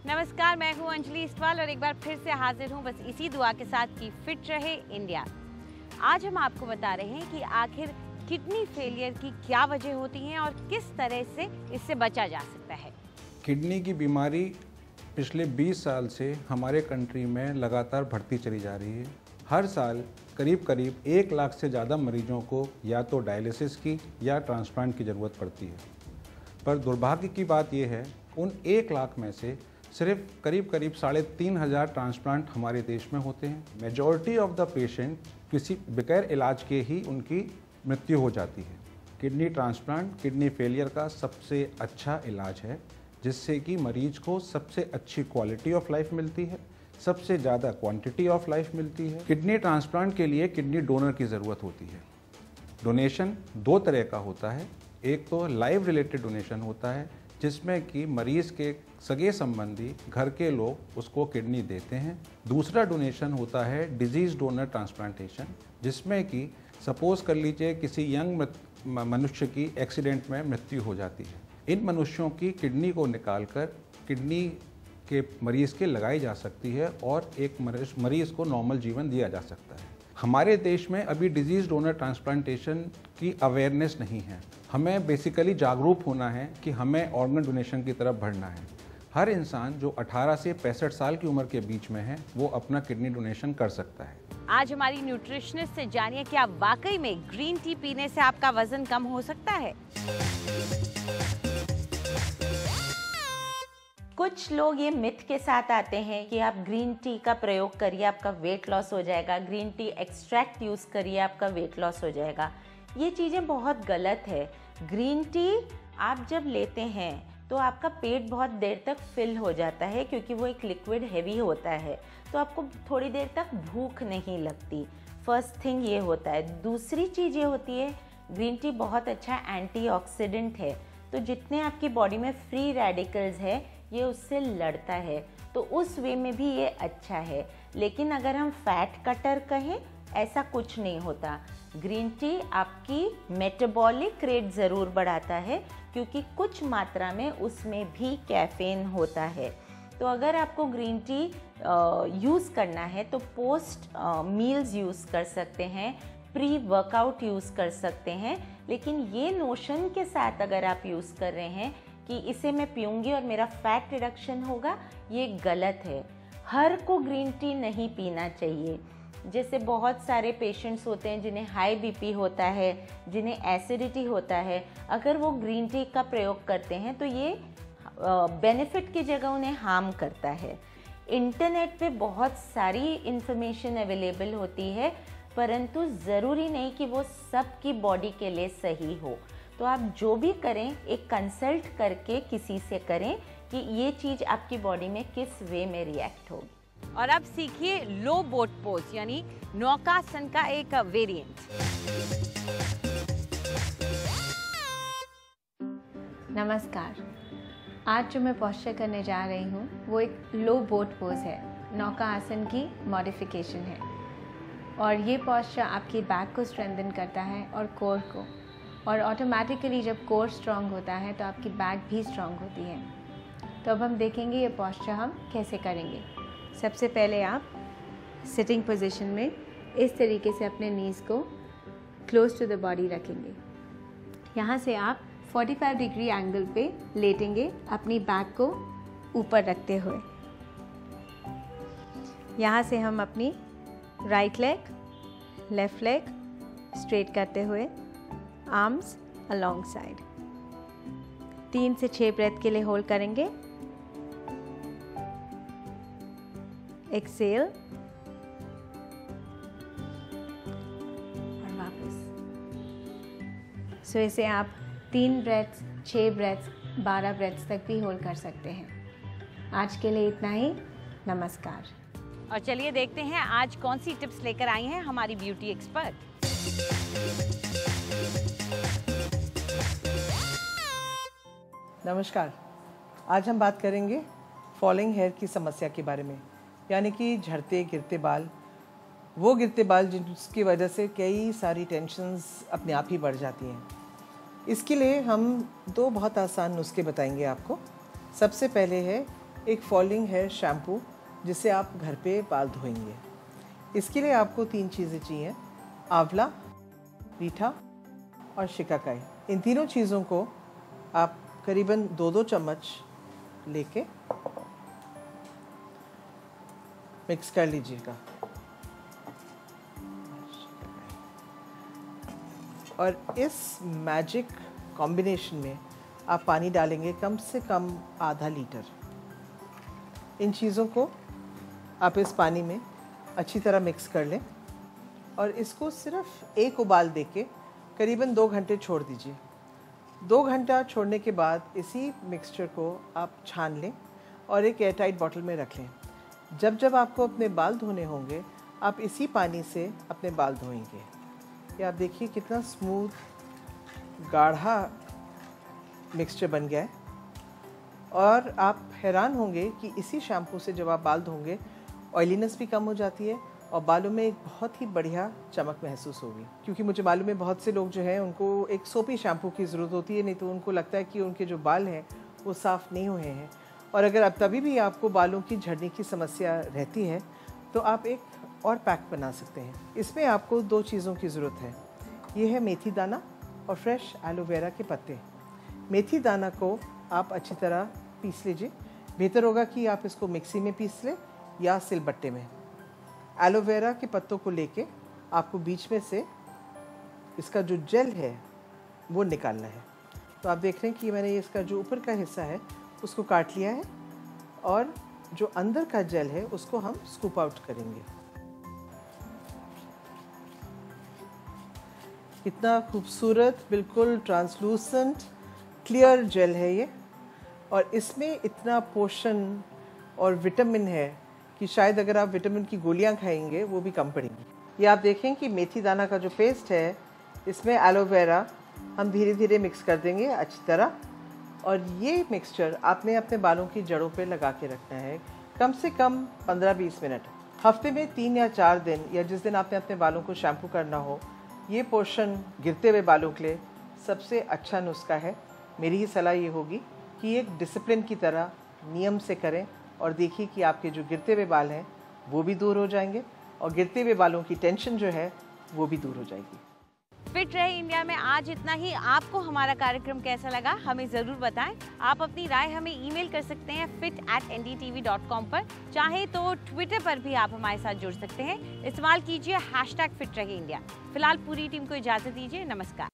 नमस्कार, मैं हूं अंजलि इस्टवाल और एक बार फिर से हाजिर हूं बस इसी दुआ के साथ कि फिट रहे इंडिया। आज हम आपको बता रहे हैं कि आखिर किडनी फेलियर की क्या वजह होती हैं और किस तरह से इससे बचा जा सकता है। किडनी की बीमारी पिछले 20 साल से हमारे कंट्री में लगातार बढ़ती चली जा रही है। हर साल करीब 1 लाख से ज़्यादा मरीजों को या तो डायलिसिस की या ट्रांसप्लांट की ज़रूरत पड़ती है। पर दुर्भाग्य की बात यह है, उन 1 लाख में से सिर्फ करीब 3,500 ट्रांसप्लांट हमारे देश में होते हैं। मेजॉरिटी ऑफ द पेशेंट किसी बगैर इलाज के ही उनकी मृत्यु हो जाती है। किडनी ट्रांसप्लांट किडनी फेलियर का सबसे अच्छा इलाज है, जिससे कि मरीज को सबसे अच्छी क्वालिटी ऑफ लाइफ मिलती है, सबसे ज़्यादा क्वांटिटी ऑफ लाइफ मिलती है। किडनी ट्रांसप्लांट के लिए किडनी डोनर की ज़रूरत होती है। डोनेशन 2 तरह का होता है। एक तो लाइव रिलेटेड डोनेशन होता है, जिसमें कि मरीज़ के सगे संबंधी घर के लोग उसको किडनी देते हैं। दूसरा डोनेशन होता है डिजीज़ डोनर ट्रांसप्लांटेशन, जिसमें कि सपोज कर लीजिए किसी यंग मनुष्य की एक्सीडेंट में मृत्यु हो जाती है। इन मनुष्यों की किडनी को निकालकर किडनी के मरीज़ के लगाई जा सकती है और एक मरीज़ को नॉर्मल जीवन दिया जा सकता है। हमारे देश में अभी डिजीज़ डोनर ट्रांसप्लांटेशन की अवेयरनेस नहीं है। हमें बेसिकली जागरूक होना है कि हमें ऑर्गन डोनेशन की तरफ बढ़ना है। हर इंसान जो 18 से 65 साल की उम्र के बीच में है, वो अपना किडनी डोनेशन कर सकता है। आज हमारी न्यूट्रिशनिस्ट से जानिए क्या वाकई में ग्रीन टी पीने से आपका वजन कम हो सकता है। कुछ लोग ये मिथ के साथ आते हैं कि आप ग्रीन टी का प्रयोग करिए आपका वेट लॉस हो जाएगा, ग्रीन टी एक्सट्रैक्ट यूज़ करिए आपका वेट लॉस हो जाएगा। ये चीज़ें बहुत गलत है। ग्रीन टी आप जब लेते हैं तो आपका पेट बहुत देर तक फिल हो जाता है, क्योंकि वो एक लिक्विड हैवी होता है, तो आपको थोड़ी देर तक भूख नहीं लगती। फर्स्ट थिंग ये होता है। दूसरी चीज़ ये होती है, ग्रीन टी बहुत अच्छा एंटीऑक्सीडेंट है, तो जितने आपकी बॉडी में फ्री रेडिकल्स है ये उससे लड़ता है, तो उस वे में भी ये अच्छा है। लेकिन अगर हम फैट कटर कहें, ऐसा कुछ नहीं होता। ग्रीन टी आपकी मेटाबॉलिक रेट ज़रूर बढ़ाता है, क्योंकि कुछ मात्रा में उसमें भी कैफीन होता है। तो अगर आपको ग्रीन टी यूज़ करना है तो पोस्ट मील्स यूज़ कर सकते हैं, प्री वर्कआउट यूज़ कर सकते हैं। लेकिन ये नोशन के साथ अगर आप यूज़ कर रहे हैं कि इसे मैं पीऊँगी और मेरा फैट रिडक्शन होगा, ये गलत है। हर को ग्रीन टी नहीं पीना चाहिए। जैसे बहुत सारे पेशेंट्स होते हैं जिन्हें हाई बीपी होता है, जिन्हें एसिडिटी होता है, अगर वो ग्रीन टी का प्रयोग करते हैं तो ये बेनिफिट की जगह उन्हें हार्म करता है। इंटरनेट पे बहुत सारी इन्फॉर्मेशन अवेलेबल होती है, परंतु ज़रूरी नहीं कि वो सबकी बॉडी के लिए सही हो। तो आप जो भी करें एक कंसल्ट करके किसी से करें कि ये चीज़ आपकी बॉडी में किस वे में रिएक्ट होगी। और अब सीखिए लो बोट पोज यानी नौकासन का एक वेरिएंट। नमस्कार, आज जो मैं पोस्चर करने जा रही हूँ वो एक लो बोट पोज है, नौका आसन की मॉडिफिकेशन है। और ये पोस्चर आपकी बैक को स्ट्रेंथन करता है और कोर को, और ऑटोमेटिकली जब कोर स्ट्रांग होता है तो आपकी बैक भी स्ट्रांग होती है। तो अब हम देखेंगे ये पोस्चर हम कैसे करेंगे। सबसे पहले आप सिटिंग पोजीशन में इस तरीके से अपने नीज़ को क्लोज टू द बॉडी रखेंगे। यहाँ से आप 45 डिग्री एंगल पे लेटेंगे, अपनी बैक को ऊपर रखते हुए। यहाँ से हम अपनी right leg, left leg straight करते हुए, आर्म्स अलोंग साइड। 3 से 6 ब्रेथ के लिए होल्ड करेंगे। एक्सेल और वापस। सो इसे आप 3 ब्रेथ्स, 6 ब्रेथ्स, 12 ब्रेथ्स तक भी होल्ड कर सकते हैं। आज के लिए इतना ही। नमस्कार। और चलिए देखते हैं आज कौन सी टिप्स लेकर आई हैं हमारी ब्यूटी एक्सपर्ट। नमस्कार, आज हम बात करेंगे फॉलिंग हेयर की समस्या के बारे में, यानी कि झड़ते गिरते बाल। वो गिरते बाल जिसकी वजह से कई सारी टेंशन्स अपने आप ही बढ़ जाती हैं। इसके लिए हम 2 बहुत आसान नुस्खे बताएंगे आपको। सबसे पहले है एक फॉलिंग हेयर शैम्पू जिससे आप घर पे बाल धोएंगे। इसके लिए आपको 3 चीज़ें चाहिए, आंवला, रीठा और शिकाकाई। इन तीनों चीज़ों को आप करीबन 2-2 चम्मच लेके मिक्स कर लीजिएगा और इस मैजिक कॉम्बिनेशन में आप पानी डालेंगे कम से कम आधा लीटर। इन चीज़ों को आप इस पानी में अच्छी तरह मिक्स कर लें और इसको सिर्फ एक उबाल देके करीबन 2 घंटे छोड़ दीजिए। 2 घंटा छोड़ने के बाद इसी मिक्सचर को आप छान लें और एक एयरटाइट बॉटल में रख लें। जब जब आपको अपने बाल धोने होंगे आप इसी पानी से अपने बाल धोएंगे। ये आप देखिए कितना स्मूथ गाढ़ा मिक्सचर बन गया है और आप हैरान होंगे कि इसी शैम्पू से जब आप बाल धोंगे ऑयलीनेस भी कम हो जाती है और बालों में एक बहुत ही बढ़िया चमक महसूस होगी। क्योंकि मुझे मालूम है बहुत से लोग जो हैं उनको एक सोपी शैम्पू की ज़रूरत होती है, नहीं तो उनको लगता है कि उनके जो बाल हैं वो साफ़ नहीं हुए हैं। और अगर अब तभी भी आपको बालों की झड़ने की समस्या रहती है तो आप एक और पैक बना सकते हैं। इसमें आपको 2 चीज़ों की ज़रूरत है, ये है मेथी दाना और फ्रेश एलोवेरा के पत्ते। मेथी दाना को आप अच्छी तरह पीस लीजिए, बेहतर होगा कि आप इसको मिक्सी में पीस लें या सिलबट्टे में। एलोवेरा के पत्तों को लेके आपको बीच में से इसका जो जेल है वो निकालना है। तो आप देख रहे हैं कि मैंने इसका जो ऊपर का हिस्सा है उसको काट लिया है और जो अंदर का जेल है उसको हम स्कूप आउट करेंगे। कितना खूबसूरत, बिल्कुल ट्रांसलूसेंट क्लियर जेल है ये और इसमें इतना पोषण और विटामिन है कि शायद अगर आप विटामिन की गोलियां खाएंगे वो भी कम पड़ेंगी। ये आप देखें कि मेथी दाना का जो पेस्ट है इसमें एलोवेरा हम धीरे धीरे मिक्स कर देंगे अच्छी तरह और ये मिक्सचर आपने अपने बालों की जड़ों पे लगा के रखना है कम से कम 15-20 मिनट। हफ्ते में 3 या 4 दिन या जिस दिन आपने अपने बालों को शैम्पू करना हो, ये पोर्शन गिरते हुए बालों के लिए सबसे अच्छा नुस्खा है। मेरी ही सलाह ये होगी कि एक डिसिप्लिन की तरह नियम से करें और देखिए कि आपके जो गिरते हुए बाल हैं वो भी दूर हो जाएंगे और गिरते हुए बालों की टेंशन जो है वो भी दूर हो जाएगी। फिट रहे इंडिया में आज इतना ही। आपको हमारा कार्यक्रम कैसा लगा हमें ज़रूर बताएं। आप अपनी राय हमें ईमेल कर सकते हैं fit@ndtv.com पर। चाहे तो ट्विटर पर भी आप हमारे साथ जुड़ सकते हैं। इस्तेमाल कीजिए #फिट रहे इंडिया। फिलहाल पूरी टीम को इजाज़त दीजिए। नमस्कार।